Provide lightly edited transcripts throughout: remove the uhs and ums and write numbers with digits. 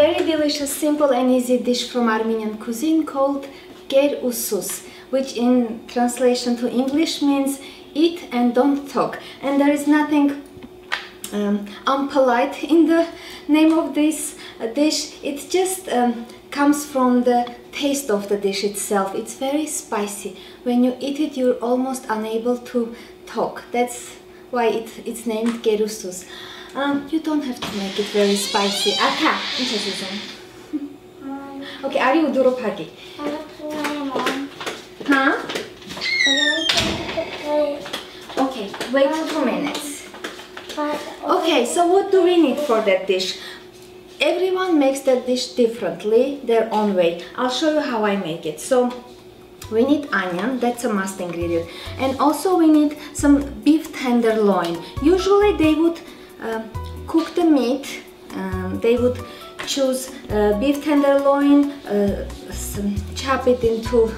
very delicious, simple and easy dish from Armenian cuisine called ger usus, which in translation to English means eat and don't talk. And there is nothing unpolite in the name of this dish. It just comes from the taste of the dish itself. It's very spicy. When you eat it, you're almost unable to talk. That's why it's named ger usus. You don't have to make it very spicy. Ata, okay, are you duropagi? Huh? Okay, wait 2 minutes. Okay, so what do we need for that dish? Everyone makes that dish differently, their own way. I'll show you how I make it. So we need onion, that's a must ingredient. And also we need some beef tenderloin. Usually they would cook the meat, they would choose beef tenderloin, chop it into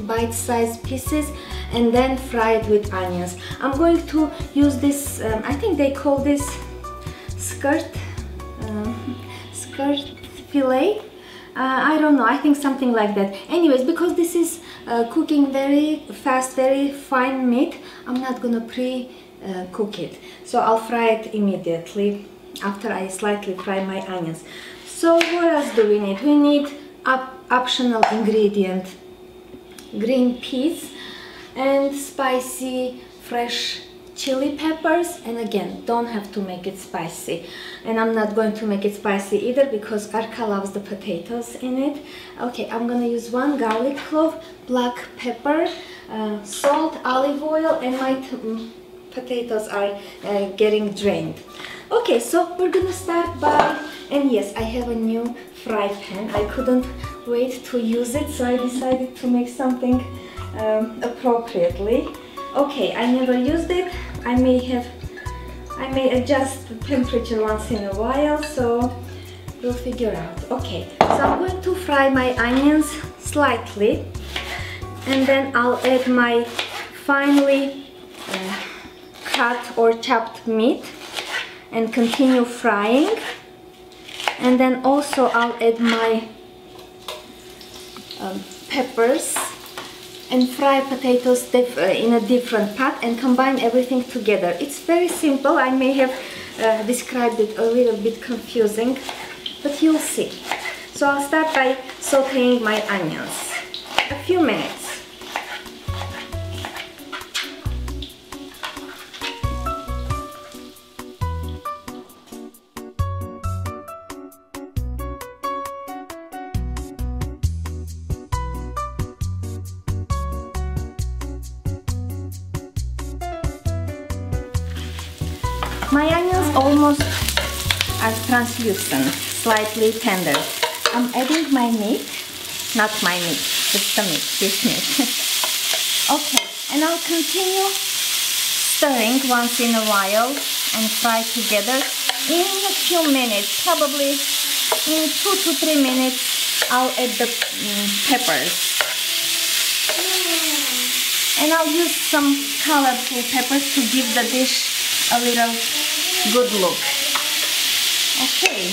bite-sized pieces and then fry it with onions. I'm going to use this, I think they call this skirt fillet. I don't know, I think something like that. Anyways, because this is cooking very fast, very fine meat, I'm not gonna pre-cook it. So I'll fry it immediately after I slightly fry my onions. So what else do we need? We need optional ingredient, green peas and spicy fresh chili peppers, and again, don't have to make it spicy. And I'm not going to make it spicy either because Arka loves the potatoes in it. Okay, I'm gonna use 1 garlic clove, black pepper, salt, olive oil, and my potatoes are getting drained. Okay, so we're gonna start by, and yes, I have a new fry pan. I couldn't wait to use it, so I decided to make something appropriately. Okay, I never used it. I may adjust the temperature once in a while, so we'll figure out. Okay, so I'm going to fry my onions slightly, and then I'll add my finely cut or chopped meat and continue frying. And then also I'll add my peppers and fry potatoes in a different pot and combine everything together. It's very simple. I may have described it a little bit confusing, but you'll see. So I'll start by sauteing my onions. A few minutes. My onions almost are translucent, slightly tender. I'm adding my meat, not my meat, just the meat, this meat. Okay, and I'll continue stirring once in a while and fry together. In a few minutes, probably in 2 to 3 minutes, I'll add the peppers. And I'll use some colorful peppers to give the dish a little good look. Okay.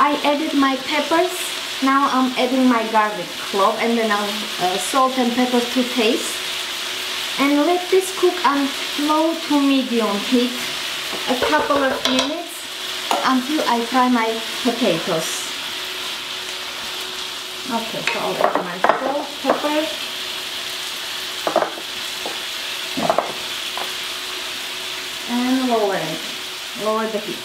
I added my peppers. Now I'm adding my garlic clove, and then I'll salt and pepper to taste. And let this cook on low to medium heat a couple of minutes until I fry my potatoes. Okay, so I'll add my salt, pepper, and lower the heat.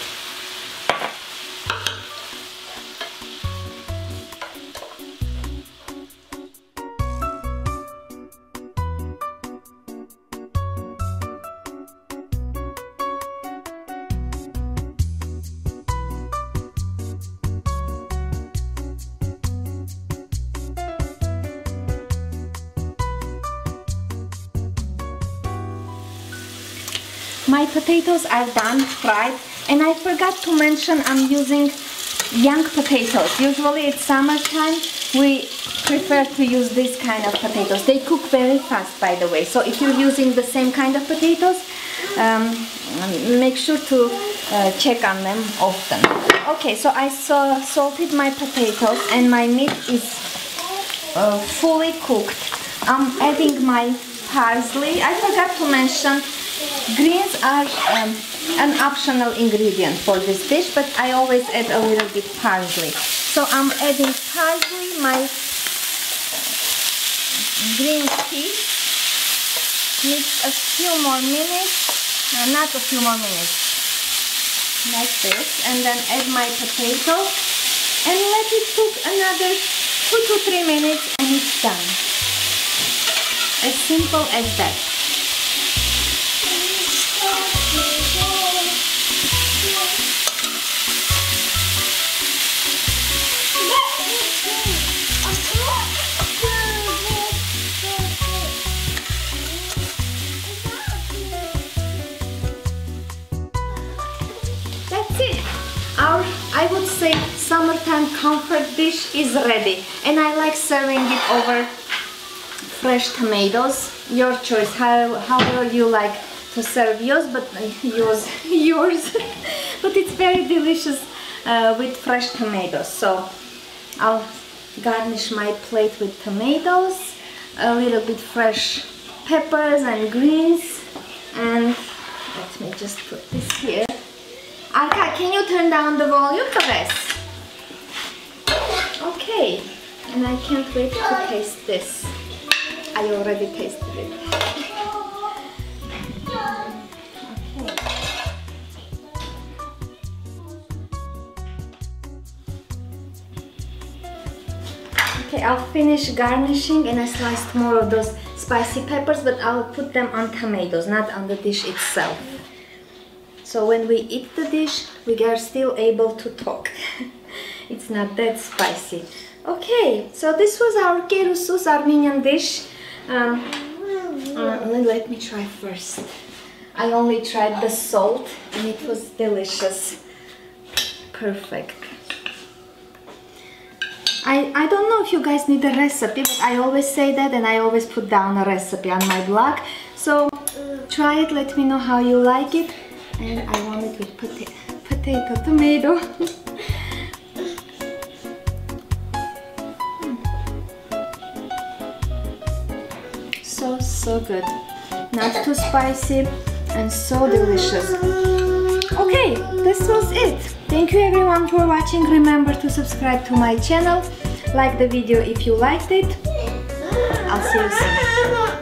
My potatoes are done, fried, and I forgot to mention I'm using young potatoes. Usually it's summertime, we prefer to use this kind of potatoes. They cook very fast, by the way, so if you're using the same kind of potatoes, make sure to check on them often. Okay, so I salted my potatoes and my meat is fully cooked. I'm adding my parsley. I forgot to mention, greens are an optional ingredient for this dish, but I always add a little bit parsley. So I'm adding parsley, my green tea. Mix a few more minutes, not a few more minutes, like this, and then add my potato and let it cook another 2 to 3 minutes and it's done. As simple as that. I would say summertime comfort dish is ready, and I like serving it over fresh tomatoes. Your choice, however you like to serve yours, but yours. But it's very delicious with fresh tomatoes. So I'll garnish my plate with tomatoes, a little bit fresh peppers and greens, and let me just put this here. Arka, can you turn down the volume for this? Okay, and I can't wait to taste this. I already tasted it. Okay, I'll finish garnishing and I sliced more of those spicy peppers, but I'll put them on tomatoes, not on the dish itself. So when we eat the dish, we are still able to talk. It's not that spicy. Okay, so this was our kerusus, Armenian dish. Let me try first. I only tried the salt and it was delicious. Perfect. I don't know if you guys need a recipe, but I always say that and I always put down a recipe on my blog. So try it, let me know how you like it. And I want it with potato, tomato. So good. Not too spicy and so delicious. Okay, this was it. Thank you everyone for watching. Remember to subscribe to my channel. Like the video if you liked it. I'll see you soon.